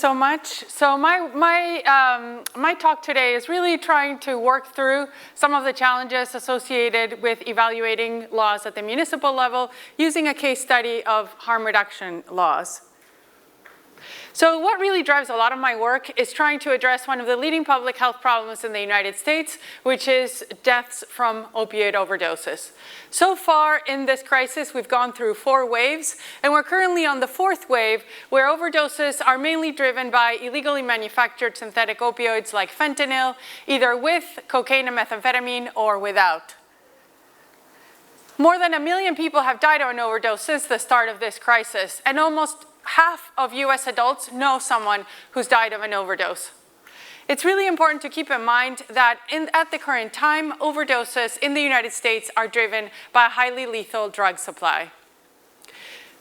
so much. So my talk today is really trying to work through some of the challenges associated with evaluating laws at the municipal level using a case study of harm reduction laws. So what really drives a lot of my work is trying to address one of the leading public health problems in the United States, which is deaths from opioid overdoses. So far in this crisis, we've gone through 4 waves, and we're currently on the 4th wave, where overdoses are mainly driven by illegally manufactured synthetic opioids like fentanyl, either with cocaine and methamphetamine or without. More than 1 million people have died of an overdose since the start of this crisis, and almost half of US adults know someone who's died of an overdose. It's really important to keep in mind that at the current time, overdoses in the United States are driven by a highly lethal drug supply.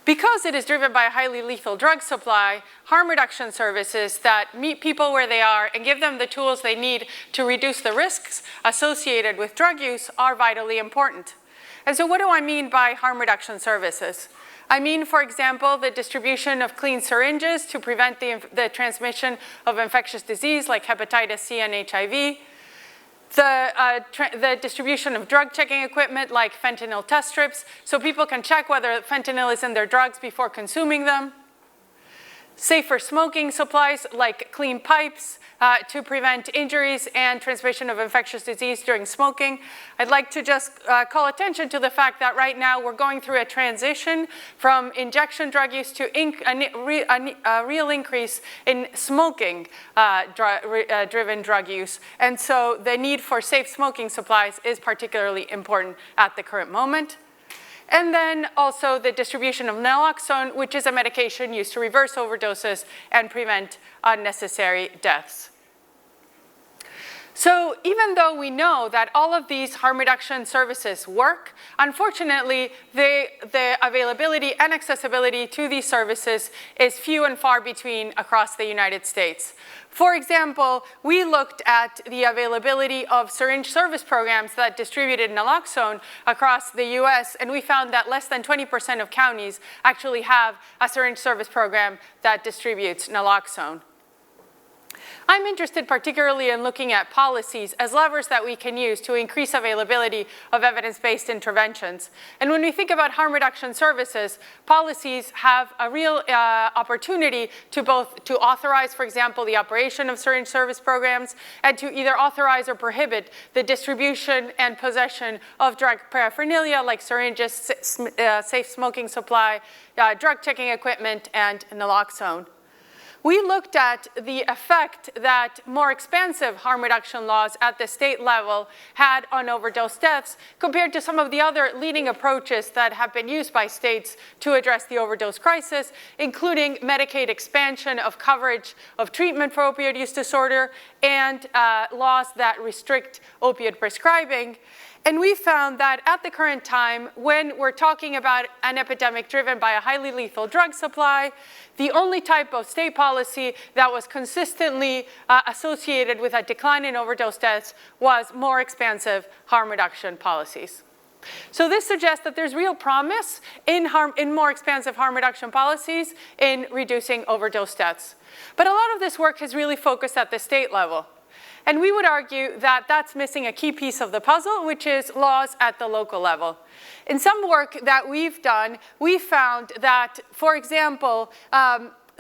Because it is driven by a highly lethal drug supply, harm reduction services that meet people where they are and give them the tools they need to reduce the risks associated with drug use are vitally important. And so what do I mean by harm reduction services? I mean, for example, the distribution of clean syringes to prevent the transmission of infectious disease like hepatitis C and HIV, the distribution of drug checking equipment like fentanyl test strips so people can check whether fentanyl is in their drugs before consuming them, safer smoking supplies like clean pipes to prevent injuries and transmission of infectious disease during smoking. I'd like to just call attention to the fact that right now we're going through a transition from injection drug use to a real increase in smoking driven drug use. And so the need for safe smoking supplies is particularly important at the current moment. And then also the distribution of naloxone, which is a medication used to reverse overdoses and prevent unnecessary deaths. So even though we know that all of these harm reduction services work, unfortunately, the availability and accessibility to these services is few and far between across the United States. For example, we looked at the availability of syringe service programs that distributed naloxone across the US, and we found that less than 20% of counties actually have a syringe service program that distributes naloxone. I'm interested particularly in looking at policies as levers that we can use to increase availability of evidence-based interventions. And when we think about harm reduction services, policies have a real opportunity to authorize, for example, the operation of syringe service programs, and to either authorize or prohibit the distribution and possession of drug paraphernalia like syringes, safe smoking supply, drug checking equipment, and naloxone. We looked at the effect that more expansive harm reduction laws at the state level had on overdose deaths compared to some of the other leading approaches that have been used by states to address the overdose crisis, including Medicaid expansion of coverage of treatment for opioid use disorder and laws that restrict opioid prescribing. And we found that at the current time, when we're talking about an epidemic driven by a highly lethal drug supply, the only type of state policy that was consistently associated with a decline in overdose deaths was more expansive harm reduction policies. So this suggests that there's real promise in more expansive harm reduction policies in reducing overdose deaths. But a lot of this work has really focused at the state level. And we would argue that that's missing a key piece of the puzzle, which is laws at the local level. In some work that we've done, we found that, for example,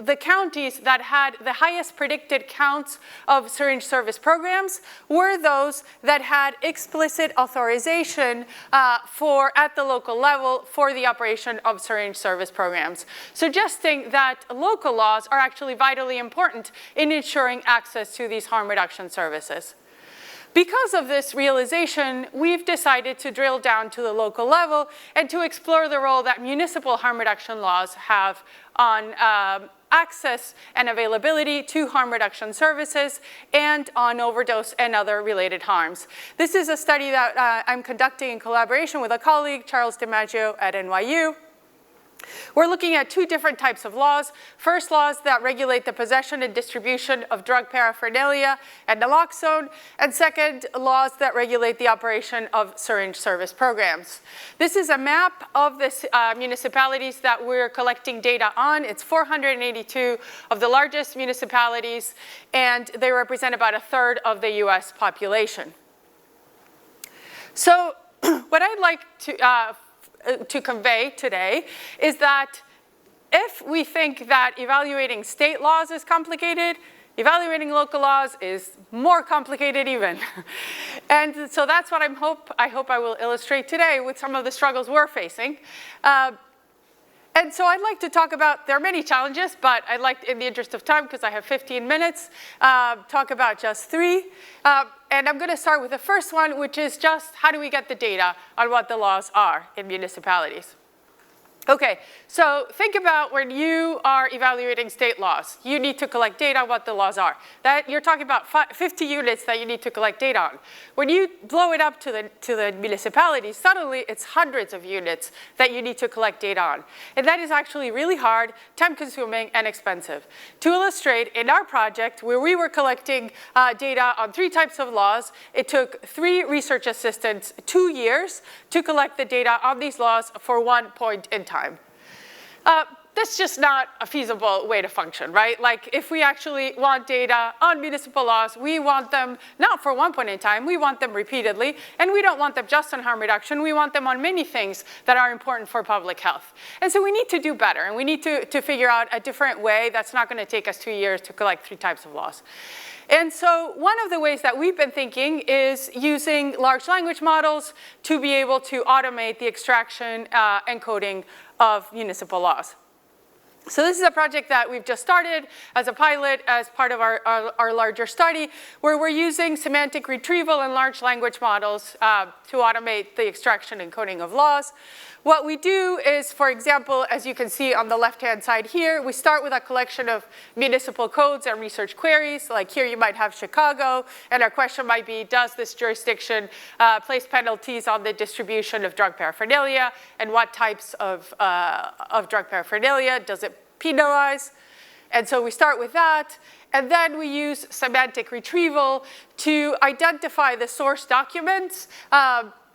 the counties that had the highest predicted counts of syringe service programs were those that had explicit authorization at the local level for the operation of syringe service programs, suggesting that local laws are actually vitally important in ensuring access to these harm reduction services. Because of this realization, we've decided to drill down to the local level and to explore the role that municipal harm reduction laws have on access and availability to harm reduction services and on overdose and other related harms. This is a study that I'm conducting in collaboration with a colleague, Charles DiMaggio at NYU. We're looking at two different types of laws. First, laws that regulate the possession and distribution of drug paraphernalia and naloxone, and second, laws that regulate the operation of syringe service programs. This is a map of the municipalities that we're collecting data on. It's 482 of the largest municipalities, and they represent about a third of the US population. So what I'd like to convey today is that if we think that evaluating state laws is complicated, evaluating local laws is more complicated even. And so that's what I hope I will illustrate today with some of the struggles we're facing. And so I'd like to talk about, there are many challenges, but I'd like, in the interest of time, because I have 15 minutes, talk about just three. And I'm going to start with the first one, which is just how do we get the data on what the laws are in municipalities. Okay, so think about when you are evaluating state laws. You need to collect data on what the laws are. That you're talking about 50 units that you need to collect data on. When you blow it up to the municipalities, suddenly it's hundreds of units that you need to collect data on. And that is actually really hard, time-consuming, and expensive. To illustrate, in our project, where we were collecting data on 3 types of laws, it took 3 research assistants 2 years to collect the data on these laws for 1 point in time. That's just not a feasible way to function, right? Like, if we actually want data on municipal laws, we want them not for 1 point in time, we want them repeatedly, and we don't want them just on harm reduction, we want them on many things that are important for public health. And so we need to do better, and we need to figure out a different way that's not going to take us 2 years to collect 3 types of laws. And so one of the ways that we've been thinking is using large language models to be able to automate the extraction and coding of municipal laws. So this is a project that we've just started as a pilot as part of our larger study, where we're using semantic retrieval and large language models to automate the extraction and coding of laws. What we do is, for example, as you can see on the left-hand side here, we start with a collection of municipal codes and research queries. Like here you might have Chicago, and our question might be, does this jurisdiction place penalties on the distribution of drug paraphernalia, and what types of drug paraphernalia does it penalize? And so we start with that, and then we use semantic retrieval to identify the source documents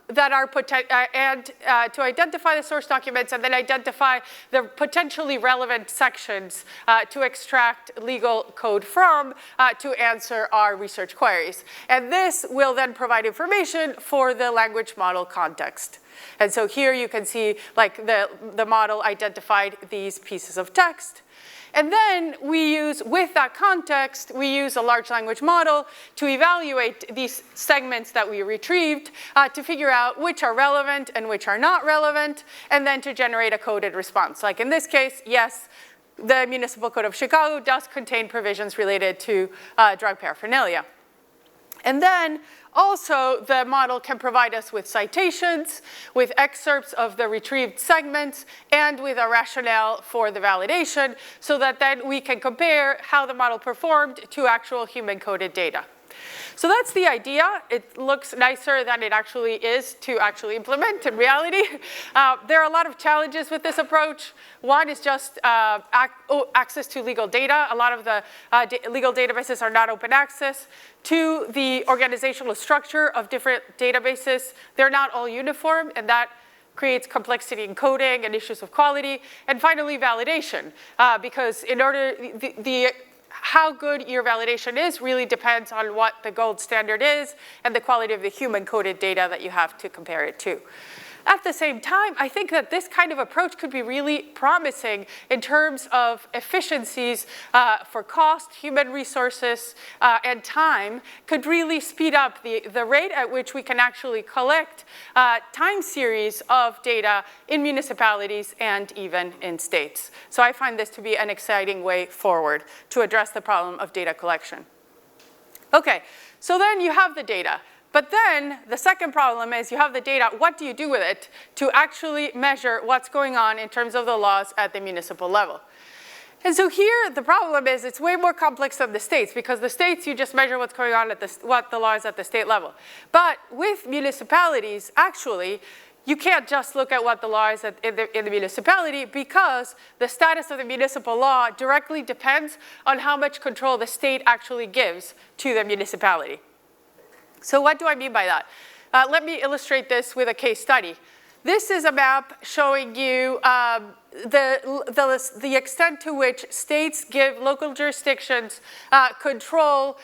that are to identify the source documents and then identify the potentially relevant sections to extract legal code from to answer our research queries. And this will then provide information for the language model context. And so here you can see like the model identified these pieces of text. And then we use, with that context, we use a large language model to evaluate these segments that we retrieved to figure out which are relevant and which are not relevant, and then to generate a coded response. Like in this case, yes, the Municipal Code of Chicago does contain provisions related to drug paraphernalia. And then also, the model can provide us with citations, with excerpts of the retrieved segments, and with a rationale for the validation, so that then we can compare how the model performed to actual human-coded data. So that's the idea. It looks nicer than it actually is to actually implement in reality. There are a lot of challenges with this approach. One is just access to legal data. A lot of the legal databases are not open access. 2, the organizational structure of different databases. They're not all uniform, and that creates complexity in coding and issues of quality. And finally, validation, because in order, how good your validation is really depends on what the gold standard is and the quality of the human-coded data that you have to compare it to. At the same time, I think that this kind of approach could be really promising in terms of efficiencies for cost, human resources, and time, could really speed up the rate at which we can actually collect time series of data in municipalities and even in states. So I find this to be an exciting way forward to address the problem of data collection. Okay, so then you have the data. But then the second problem is you have the data, what do you do with it to actually measure what's going on in terms of the laws at the municipal level? And so here the problem is it's way more complex than the states, because the states you just measure what's going on at what the law is at the state level. But with municipalities, actually, you can't just look at what the law is in the municipality, because the status of the municipal law directly depends on how much control the state actually gives to the municipality. So what do I mean by that? Let me illustrate this with a case study. This is a map showing you the extent to which states give local jurisdictions control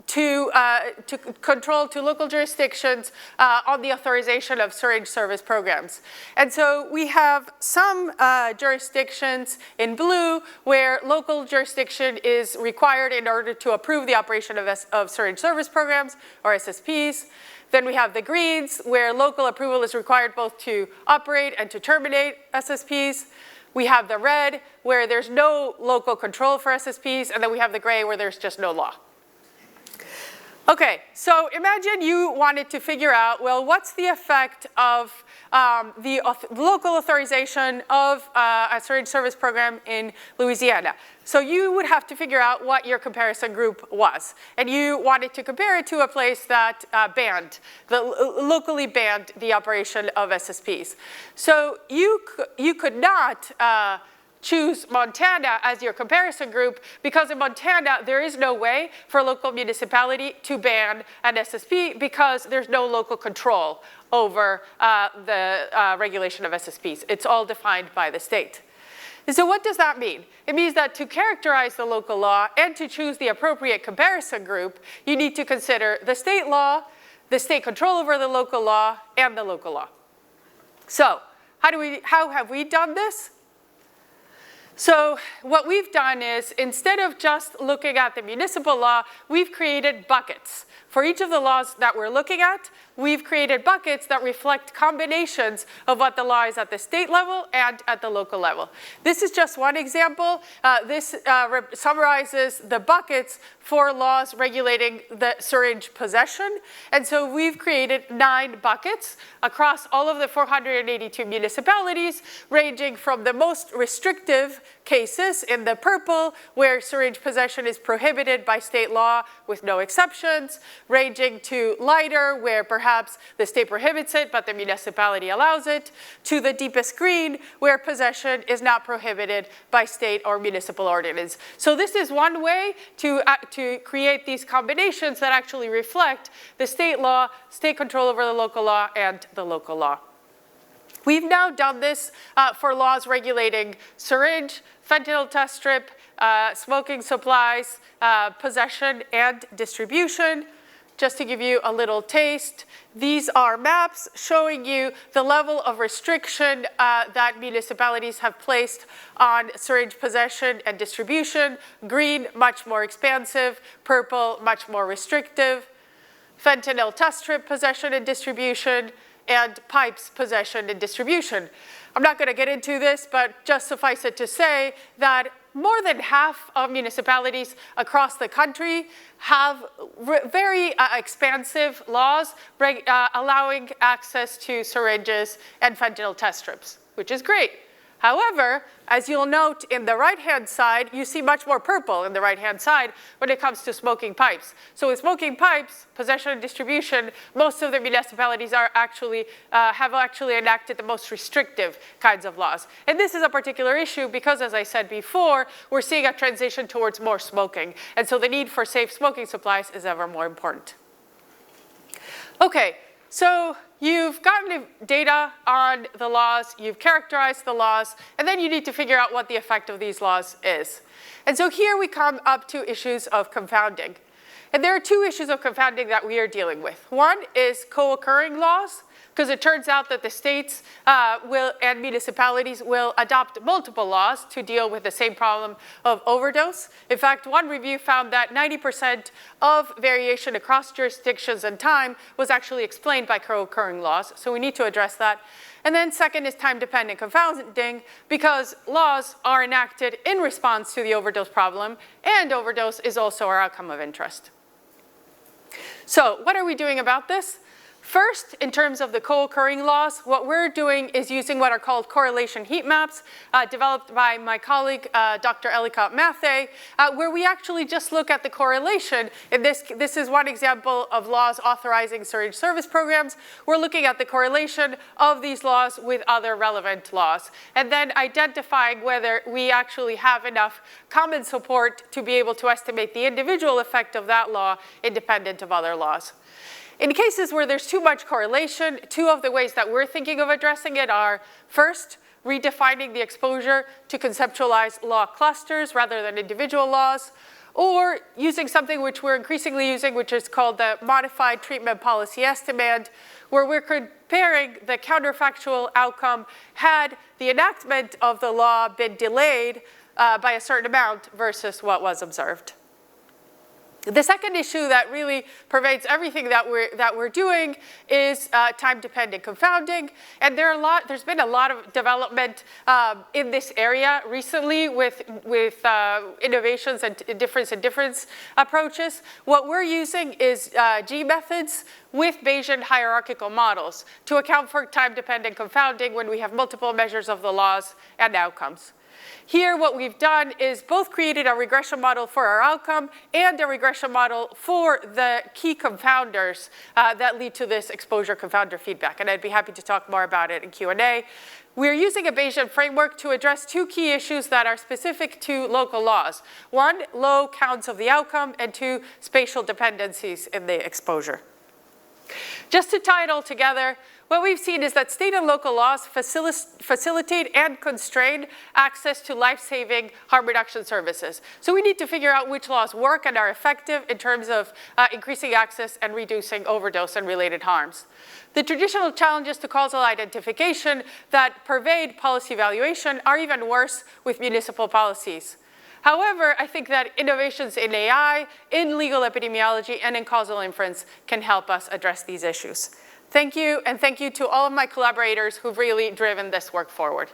to local jurisdictions on the authorization of syringe service programs. And so we have some jurisdictions in blue where local jurisdiction is required in order to approve the operation of syringe service programs, or SSPs. Then we have the greens, where local approval is required both to operate and to terminate SSPs. We have the red, where there's no local control for SSPs, and then we have the gray, where there's just no law. Okay, so imagine you wanted to figure out, well, what's the effect of the local authorization of a syringe service program in Louisiana? So you would have to figure out what your comparison group was. And you wanted to compare it to a place that locally banned the operation of SSPs. So you could not choose Montana as your comparison group, because in Montana there is no way for a local municipality to ban an SSP, because there's no local control over the regulation of SSPs. It's all defined by the state. And so what does that mean? It means that to characterize the local law and to choose the appropriate comparison group, you need to consider the state law, the state control over the local law, and the local law. So how have we done this? So what we've done is, instead of just looking at the municipal law, we've created buckets. For each of the laws that we're looking at, we've created buckets that reflect combinations of what the law is at the state level and at the local level. This is just one example. This summarizes the buckets for laws regulating the syringe possession. And so we've created 9 buckets across all of the 482 municipalities, ranging from the most restrictive cases in the purple, where syringe possession is prohibited by state law with no exceptions, ranging to lighter, where perhaps the state prohibits it but the municipality allows it, to the deepest green, where possession is not prohibited by state or municipal ordinance. So this is one way to create these combinations that actually reflect the state law, state control over the local law, and the local law. We've now done this for laws regulating syringe, fentanyl test strip, smoking supplies, possession, and distribution. Just to give you a little taste, these are maps showing you the level of restriction that municipalities have placed on syringe possession and distribution. Green, much more expansive. Purple, much more restrictive. Fentanyl test strip possession and distribution, and pipes possession and distribution. I'm not going to get into this, but just suffice it to say that more than half of municipalities across the country have very expansive laws allowing access to syringes and fentanyl test strips, which is great. However, as you'll note in the right-hand side, you see much more purple in the right-hand side when it comes to smoking pipes. So with smoking pipes, possession and distribution, most of the municipalities have actually enacted the most restrictive kinds of laws. And this is a particular issue because, as I said before, we're seeing a transition towards more smoking. And so the need for safe smoking supplies is ever more important. Okay, so you've gotten data on the laws, you've characterized the laws, and then you need to figure out what the effect of these laws is. And so here we come up to issues of confounding. And there are 2 issues of confounding that we are dealing with. One is co-occurring laws, because it turns out that the states and municipalities will adopt multiple laws to deal with the same problem of overdose. In fact, one review found that 90% of variation across jurisdictions and time was actually explained by co-occurring laws, so we need to address that. And then second is time-dependent confounding, because laws are enacted in response to the overdose problem, and overdose is also our outcome of interest. So what are we doing about this? First, in terms of the co-occurring laws, what we're doing is using what are called correlation heat maps developed by my colleague, Dr. Ellicott Mathey, where we actually just look at the correlation. And this is one example of laws authorizing sewage service programs. We're looking at the correlation of these laws with other relevant laws, and then identifying whether we actually have enough common support to be able to estimate the individual effect of that law independent of other laws. In cases where there's too much correlation, two of the ways that we're thinking of addressing it are, first, redefining the exposure to conceptualize law clusters rather than individual laws, or using something which we're increasingly using, which is called the modified treatment policy estimate, where we're comparing the counterfactual outcome had the enactment of the law been delayed by a certain amount versus what was observed. The second issue that really pervades everything that we're doing is time-dependent confounding. And there's been a lot of development in this area recently with innovations and difference approaches. What we're using is G methods with Bayesian hierarchical models to account for time-dependent confounding when we have multiple measures of the laws and outcomes. Here, what we've done is both created a regression model for our outcome and a regression model for the key confounders that lead to this exposure confounder feedback. And I'd be happy to talk more about it in Q&A. We're using a Bayesian framework to address two key issues that are specific to local laws. One, low counts of the outcome, and two, spatial dependencies in the exposure. Just to tie it all together, what we've seen is that state and local laws facilitate and constrain access to life-saving harm reduction services. So we need to figure out which laws work and are effective in terms of increasing access and reducing overdose and related harms. The traditional challenges to causal identification that pervade policy evaluation are even worse with municipal policies. However, I think that innovations in AI, in legal epidemiology, and in causal inference can help us address these issues. Thank you, and thank you to all of my collaborators who've really driven this work forward.